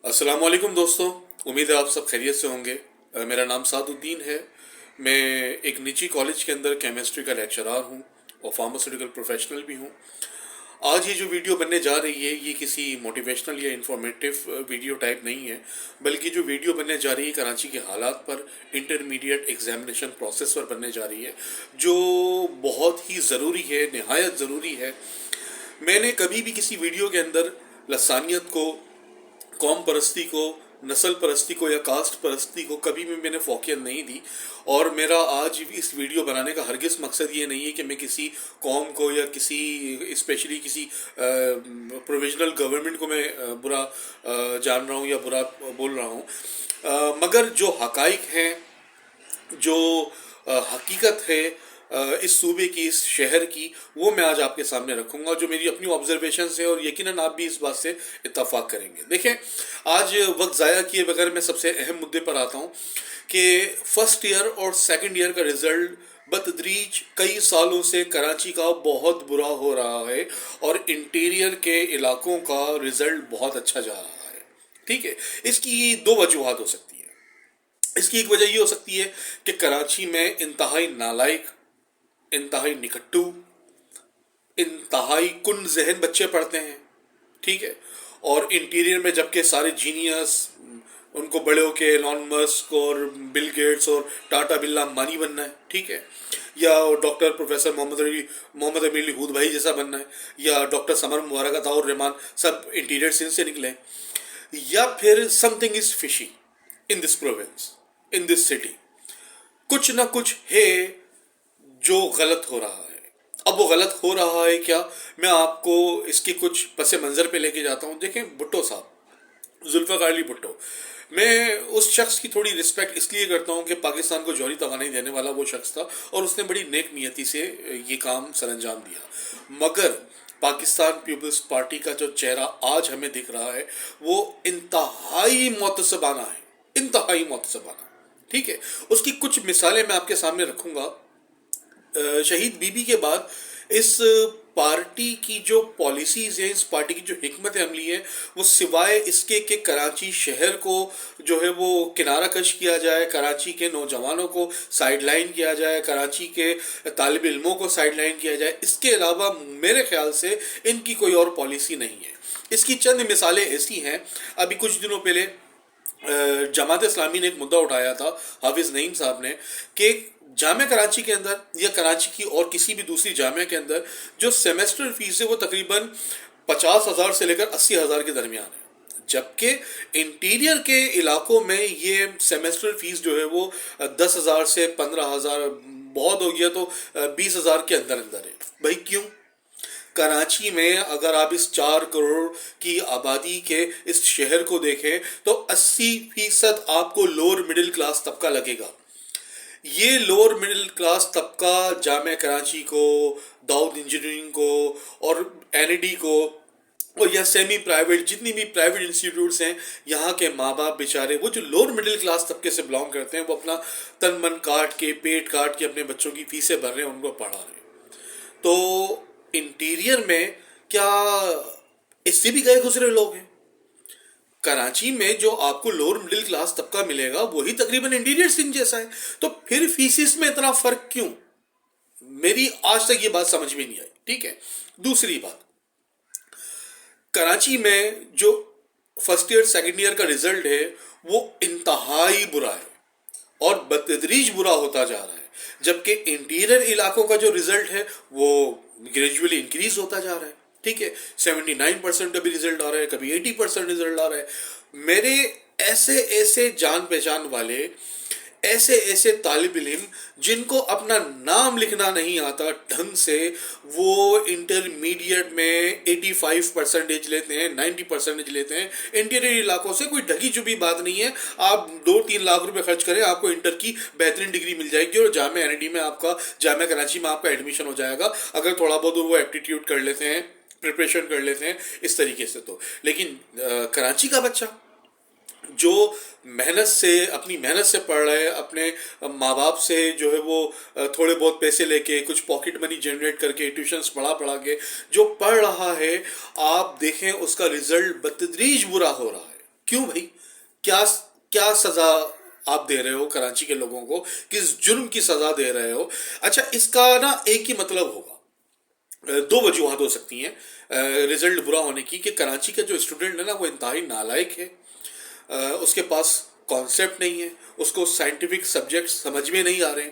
السلام علیکم دوستوں، امید ہے آپ سب خیریت سے ہوں گے۔ میرا نام سعد الدین ہے۔ میں ایک نجی کالج کے اندر کیمسٹری کا لیکچرار ہوں اور فارماسیوٹیکل پروفیشنل بھی ہوں۔ آج یہ جو ویڈیو بننے جا رہی ہے یہ کسی موٹیویشنل یا انفارمیٹیو ویڈیو ٹائپ نہیں ہے، بلکہ جو ویڈیو بننے جا رہی ہے کراچی کے حالات پر، انٹرمیڈیٹ ایگزامینیشن پروسیس پر بننے جا رہی ہے، جو بہت ہی ضروری ہے، نہایت ضروری ہے۔ میں نے کبھی بھی کسی ویڈیو کے اندر لسانیت کو، قوم پرستی کو، نسل پرستی کو یا کاسٹ پرستی کو کبھی بھی میں نے فوقیت نہیں دی، اور میرا آج اس ویڈیو بنانے کا ہرگز مقصد یہ نہیں ہے کہ میں کسی قوم کو یا کسی اسپیشلی کسی پروویژنل گورنمنٹ کو میں برا جان رہا ہوں یا برا بول رہا ہوں، مگر جو حقائق ہیں، جو حقیقت ہے اس صوبے کی، اس شہر کی، وہ میں آج آپ کے سامنے رکھوں گا، جو میری اپنی آبزرویشنز ہے، اور یقیناً آپ بھی اس بات سے اتفاق کریں گے۔ دیکھیں، آج وقت ضائع کیے بغیر میں سب سے اہم مدے پر آتا ہوں کہ فرسٹ ایئر اور سیکنڈ ایئر کا رزلٹ بتدریج کئی سالوں سے کراچی کا بہت برا ہو رہا ہے، اور انٹیریئر کے علاقوں کا رزلٹ بہت اچھا جا رہا ہے۔ ٹھیک ہے، اس کی دو وجوہات ہو سکتی ہیں۔ اس کی ایک وجہ یہ ہو سکتی ہے کہ کراچی میں انتہائی نالائق، انتہائی نکھٹو، انتہائی کن ذہن بچے پڑھتے ہیں، ٹھیک ہے، اور انٹیریئر میں جبکہ سارے جینیس، ان کو بڑے ہو کے ایلان مسک اور بل گیٹس اور ٹاٹا برلا امبانی بننا ہے، ٹھیک ہے، یا ڈاکٹر پروفیسر محمد امیر علی ہود بھائی جیسا بننا ہے، یا ڈاکٹر سمر مبارک عطا الرحمان، سب انٹیریئر سے نکلے، یا پھر something is fishy in this province, in this city, کچھ نہ کچھ ہے جو غلط ہو رہا ہے۔ اب وہ غلط ہو رہا ہے کیا، میں آپ کو اس کی کچھ پس منظر پہ لے کے جاتا ہوں۔ دیکھیں، بھٹو صاحب، ذوالفقار علی بھٹو، میں اس شخص کی تھوڑی رسپیکٹ اس لیے کرتا ہوں کہ پاکستان کو جوہری توانائی دینے والا وہ شخص تھا، اور اس نے بڑی نیک نیتی سے یہ کام سر انجام دیا، مگر پاکستان پیپلز پارٹی کا جو چہرہ آج ہمیں دکھ رہا ہے وہ انتہائی معتصبانہ ہے، انتہائی معتصبانہ، ٹھیک ہے۔ اس کی کچھ مثالیں میں آپ کے سامنے رکھوں گا۔ شہید بی بی کے بعد اس پارٹی کی جو پالیسیز ہیں، اس پارٹی کی جو حکمت عملی ہے، وہ سوائے اس کے کہ کراچی شہر کو جو ہے وہ کنارہ کش کیا جائے، کراچی کے نوجوانوں کو سائیڈ لائن کیا جائے، کراچی کے طالب علموں کو سائیڈ لائن کیا جائے، اس کے علاوہ میرے خیال سے ان کی کوئی اور پالیسی نہیں ہے۔ اس کی چند مثالیں ایسی ہیں۔ ابھی کچھ دنوں پہلے جماعت اسلامی نے ایک مدعا اٹھایا تھا، حافظ نعیم صاحب نے، کہ جامعہ کراچی کے اندر یا کراچی کی اور کسی بھی دوسری جامعہ کے اندر جو سیمیسٹر فیس ہے وہ تقریباً 50,000 سے لے کر 80,000 کے درمیان ہے، جبکہ انٹیریئر کے علاقوں میں یہ سیمیسٹر فیس جو ہے وہ 10,000 سے 15,000، بہت ہو گیا تو 20,000 کے اندر اندر ہے۔ بھائی کیوں؟ کراچی میں اگر آپ اس 4 کروڑ کی آبادی کے اس شہر کو دیکھیں تو 80% آپ کو لوور مڈل کلاس طبقہ لگے گا۔ یہ لوور مڈل کلاس طبقہ جامعہ کراچی کو، داؤد انجینئرنگ کو اور این ای ڈی کو، اور یا سیمی پرائیویٹ جتنی بھی پرائیویٹ انسٹیٹیوٹس ہیں، یہاں کے ماں باپ بیچارے، وہ جو لوور مڈل کلاس طبقے سے بلانگ کرتے ہیں، وہ اپنا تن من کاٹ کے، پیٹ کاٹ کے اپنے بچوں کی فیسیں بھر رہے ہیں، ان کو پڑھا رہے ہیں۔ تو انٹیریئر میں کیا اس سے بھی گئے گزرے لوگ ہیں؟ کراچی میں جو آپ کو لوور مڈل کلاس طبقہ ملے گا وہی تقریباً انٹیریئر سندھ جیسا ہے، تو پھر فیسز میں اتنا فرق کیوں؟ میری آج تک یہ بات سمجھ میں نہیں آئی، ٹھیک ہے۔ دوسری بات، کراچی میں جو فرسٹ ایئر سیکنڈ ایئر کا رزلٹ ہے وہ انتہائی برا ہے اور بتدریج برا ہوتا جا رہا ہے، جبکہ انٹیریئر علاقوں کا جو رزلٹ ہے وہ گریجولی انکریز ہوتا جا رہا ہے، ٹھیک ہے۔ 79% کا بھی رزلٹ آ رہا ہے، کبھی 80% رزلٹ آ رہا ہے۔ میرے ایسے ایسے جان پہچان والے، ایسے ایسے طالب علم جن کو اپنا نام لکھنا نہیں آتا ڈھنگ سے، وہ انٹرمیڈیٹ میں 85% لیتے ہیں، 90% لیتے ہیں۔ انٹیریئر علاقوں سے کوئی ڈھکی چپی بات نہیں ہے، آپ 2-3 لاکھ روپے خرچ کریں، آپ کو انٹر کی بہترین ڈگری مل جائے گی، اور جامعہ این ای ڈی میں آپ کا، جامعہ کراچی میں آپ کا ایڈمیشن ہو جائے گا، اگر تھوڑا بہت وہ ایپٹیٹیوڈ کر لیتے ہیں، پریپریشن کر لیتے ہیں اس طریقے سے تو۔ لیکن کراچی کا بچہ جو محنت سے، اپنی محنت سے پڑھ رہا ہے، اپنے ماں باپ سے جو ہے وہ تھوڑے بہت پیسے لے کے، کچھ پاکٹ منی جنریٹ کر کے، ٹیوشنز پڑھا کے جو پڑھ رہا ہے، آپ دیکھیں اس کا رزلٹ بتدریج برا ہو رہا ہے۔ کیوں بھائی؟ کیا کیا سزا آپ دے رہے ہو کراچی کے لوگوں کو؟ کس جرم کی سزا دے رہے ہو؟ اچھا، اس کا نا ایک ہی مطلب ہوگا، دو وجوہات ہو سکتی ہیں رزلٹ برا ہونے کی، کہ کراچی کا جو اسٹوڈنٹ ہے نا وہ انتہائی نالائق ہے، اس کے پاس کانسیپٹ نہیں ہے، اس کو سائنٹیفک سبجیکٹ سمجھ میں نہیں آ رہے ہیں،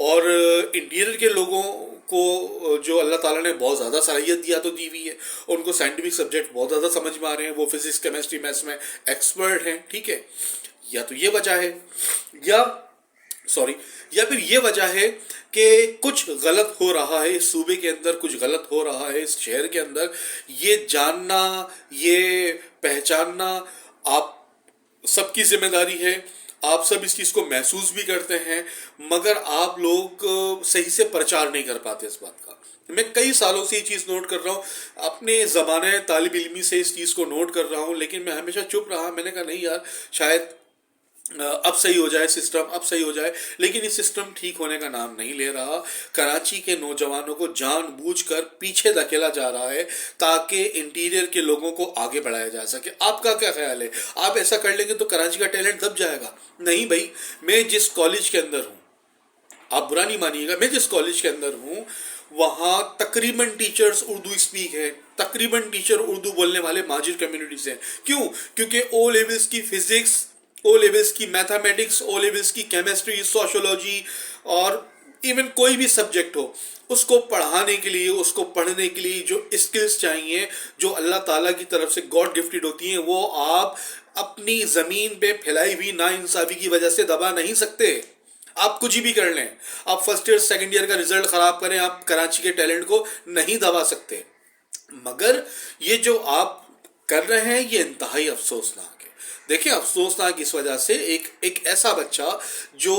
اور انٹیریئر کے لوگوں کو جو اللہ تعالیٰ نے بہت زیادہ صلاحیت دیا تو دی ہوئی ہے، ان کو سائنٹیفک سبجیکٹ بہت زیادہ سمجھ میں آ رہے ہیں، وہ فزکس کیمسٹری میتھس میں ایکسپرٹ ہیں، ٹھیک ہے؟ یا تو یہ وجہ ہے، یا یا پھر یہ وجہ ہے کہ کچھ غلط ہو رہا ہے اس صوبے کے اندر، کچھ غلط ہو رہا ہے اس شہر کے اندر، یہ جاننا، یہ پہچاننا آپ سب کی ذمہ داری ہے، آپ سب اس چیز کو محسوس بھی کرتے ہیں، مگر آپ لوگ صحیح سے پرچار نہیں کر پاتے اس بات کا۔ میں کئی سالوں سے یہ چیز نوٹ کر رہا ہوں، اپنے زمانے طالب علمی سے اس چیز کو نوٹ کر رہا ہوں، لیکن میں ہمیشہ چپ رہا۔ میں نے کہا نہیں یار، شاید اب صحیح ہو جائے سسٹم، اب صحیح ہو جائے، لیکن یہ سسٹم ٹھیک ہونے کا نام نہیں لے رہا۔ کراچی کے نوجوانوں کو جان بوجھ کر پیچھے دھکیلا جا رہا ہے تاکہ انٹیریئر کے لوگوں کو آگے بڑھایا جا سکے۔ آپ کا کیا خیال ہے؟ آپ ایسا کر لیں گے تو کراچی کا ٹیلنٹ دب جائے گا؟ نہیں بھائی، میں جس کالج کے اندر ہوں، آپ برا نہیں مانیے گا، میں جس کالج کے اندر ہوں وہاں تقریباً ٹیچرز اردو اسپیک ہے، تقریباً ٹیچر اردو بولنے والے ماجر کمیونٹی سے ہیں۔ کیوں؟ کیونکہ او لیولز کی فزکس، او لیولز کی میتھمیٹکس، او لیولز کی کیمسٹری، سوشولوجی، اور ایون کوئی بھی سبجیکٹ ہو، اس کو پڑھانے کے لیے، اس کو پڑھنے کے لیے جو اسکلز چاہیے، جو اللہ تعالیٰ کی طرف سے گاڈ گفٹڈ ہوتی ہیں، وہ آپ اپنی زمین پہ پھیلائی ہوئی ناانصافی کی وجہ سے دبا نہیں سکتے۔ آپ کچھ بھی کر لیں، آپ فرسٹ ایئر سیکنڈ ایئر کا رزلٹ خراب کریں، آپ کراچی کے ٹیلنٹ کو نہیں دبا سکتے۔ مگر یہ جو آپ کر رہے ہیں یہ انتہائی افسوسناک ہے۔ دیکھیں، افسوسناک اس وجہ سے ایک ایسا بچہ جو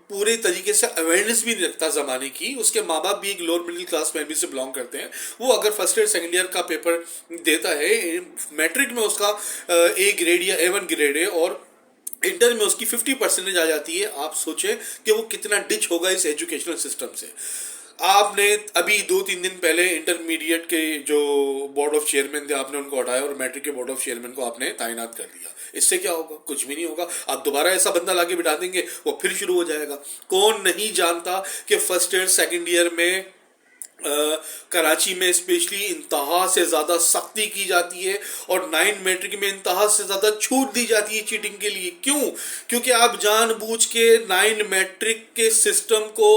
پورے طریقے سے اویئرنیس بھی نہیں رکھتا زمانے کی، اس کے ماں باپ بھی ایک لوور مڈل کلاس فیملی سے بلانگ کرتے ہیں، وہ اگر فرسٹ ایئر سیکنڈ ایئر کا پیپر دیتا ہے، میٹرک میں اس کا اے گریڈ یا A1 گریڈ ہے، اور انٹر میں اس کی 50% آ جاتی ہے، آپ سوچیں کہ وہ کتنا ڈچ ہوگا اس ایجوکیشنل سسٹم سے۔ آپ نے ابھی 2-3 دن پہلے انٹرمیڈیٹ کے جو بورڈ آف چیئرمین تھے، آپ نے ان کو ہٹایا اور میٹرک کے بورڈ آف چیئرمین کو آپ نے تعینات کر دیا۔ اس سے کیا ہوگا؟ کچھ بھی نہیں ہوگا۔ آپ دوبارہ ایسا بندہ لا کے بٹھا دیں گے، وہ پھر شروع ہو جائے گا۔ کون نہیں جانتا کہ فرسٹ ایئر سیکنڈ ایئر میں کراچی میں اسپیشلی انتہا سے زیادہ سختی کی جاتی ہے، اور 9 میٹرک میں انتہا سے زیادہ چھوٹ دی جاتی ہے چیٹنگ کے لیے۔ کیوں؟ کیونکہ آپ جان بوجھ کے 9 میٹرک کے سسٹم کو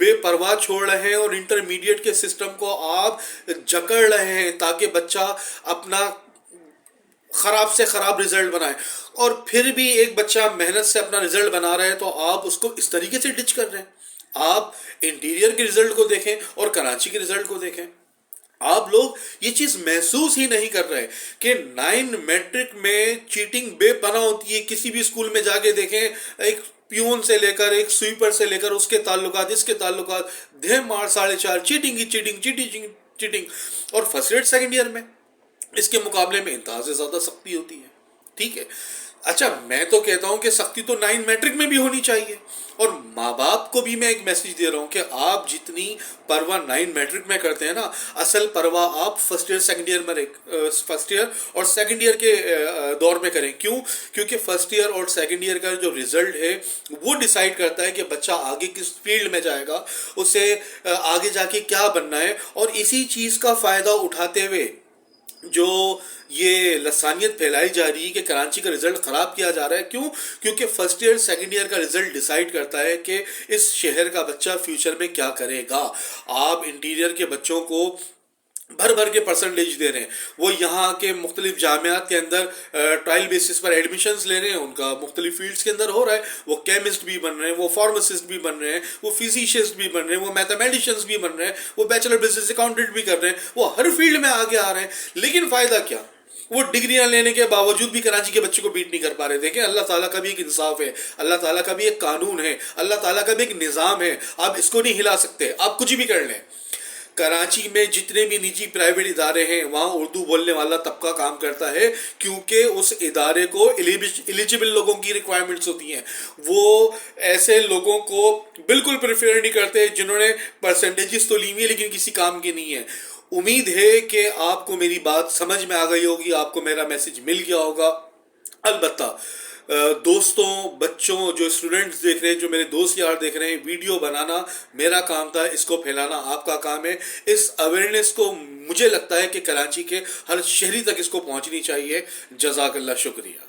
بے پرواہ چھوڑ رہے ہیں، اور انٹرمیڈیٹ کے سسٹم کو آپ جکڑ رہے ہیں تاکہ بچہ اپنا خراب سے خراب رزلٹ بنائے۔ اور پھر بھی ایک بچہ محنت سے اپنا رزلٹ بنا رہا ہے تو آپ اس کو اس طریقے سے ڈچ کر رہے ہیں۔ آپ انٹیریئر کے رزلٹ کو دیکھیں اور کراچی کے رزلٹ کو دیکھیں، آپ لوگ یہ چیز محسوس ہی نہیں کر رہے کہ 9 میٹرک میں چیٹنگ بے پناہ ہوتی ہے۔ کسی بھی اسکول میں جا کے دیکھیں، ایک پیون سے لے کر، ایک سویپر سے لے کر، اس کے تعلقات، اس کے تعلقات، دھے مار 4.5، چیٹنگ ہی چیٹنگ، چیٹنگ چیٹنگ۔ اور فرسٹ ایئر سیکنڈ ایئر میں اس کے مقابلے میں انتہا سے زیادہ سختی ہوتی ہے، ٹھیک ہے؟ اچھا، میں تو کہتا ہوں کہ سختی تو 9 میٹرک میں بھی ہونی چاہیے، اور ماں باپ کو بھی میں ایک میسج دے رہا ہوں کہ آپ جتنی پرواہ 9 میٹرک میں کرتے ہیں نا، اصل پرواہ آپ فرسٹ ایئر سیکنڈ ایئر میں، فرسٹ ایئر اور سیکنڈ ایئر کے دور میں کریں۔ کیوں؟ کیونکہ فرسٹ ایئر اور سیکنڈ ایئر کا جو رزلٹ ہے وہ ڈیسائیڈ کرتا ہے کہ بچہ آگے کس فیلڈ میں جائے گا، اسے آگے جا کے کیا بننا ہے۔ اور اسی چیز کا فائدہ اٹھاتے ہوئے جو یہ لسانیت پھیلائی جا رہی ہے کہ کراچی کا رزلٹ خراب کیا جا رہا ہے، کیوں؟ کیونکہ فرسٹ ایئر سیکنڈ ایئر کا رزلٹ ڈیسائیڈ کرتا ہے کہ اس شہر کا بچہ فیوچر میں کیا کرے گا۔ آپ انٹیریئر کے بچوں کو بھر بھر کے پرسنٹیج دے رہے ہیں، وہ یہاں کے مختلف جامعات کے اندر ٹرائل بیسس پر ایڈمیشنز لے رہے ہیں، ان کا مختلف فیلڈز کے اندر ہو رہا ہے، وہ کیمسٹ بھی بن رہے ہیں، وہ فارماسسٹ بھی بن رہے ہیں، وہ فزیشینز بھی بن رہے ہیں، وہ میتھمیٹیشینز بھی بن رہے ہیں، وہ بیچلر بزنس اکاؤنٹنٹ بھی کر رہے ہیں، وہ ہر فیلڈ میں آگے آ رہے ہیں۔ لیکن فائدہ کیا؟ وہ ڈگریاں لینے کے باوجود بھی کراچی کے بچے کو بیٹ نہیں کر پا رہے۔ دیکھیں، اللہ تعالیٰ کا بھی ایک انصاف ہے، اللہ تعالیٰ کا بھی ایک قانون ہے، اللہ تعالیٰ کا بھی ایک نظام ہے، آپ اس کو نہیں ہلا سکتے، آپ کچھ بھی کر لیں۔ کراچی میں جتنے بھی نجی پرائیویٹ ادارے ہیں وہاں اردو بولنے والا طبقہ کام کرتا ہے، کیونکہ اس ادارے کو ایلیجیبل لوگوں کی ریکوائرمنٹس ہوتی ہیں۔ وہ ایسے لوگوں کو بالکل پریفر نہیں کرتے جنہوں نے پرسنٹیجز تو لی ہوئی ہیں لیکن کسی کام کی نہیں ہے۔ امید ہے کہ آپ کو میری بات سمجھ میں آ گئی ہوگی، آپ کو میرا میسج مل گیا ہوگا۔ البتہ دوستوں، بچوں، جو اسٹوڈنٹس دیکھ رہے ہیں، جو میرے دوست یار دیکھ رہے ہیں، ویڈیو بنانا میرا کام تھا، اس کو پھیلانا آپ کا کام ہے. اس اویئرنیس کو مجھے لگتا ہے کہ کراچی کے ہر شہری تک اس کو پہنچنی چاہیے. جزاک اللہ، شکریہ.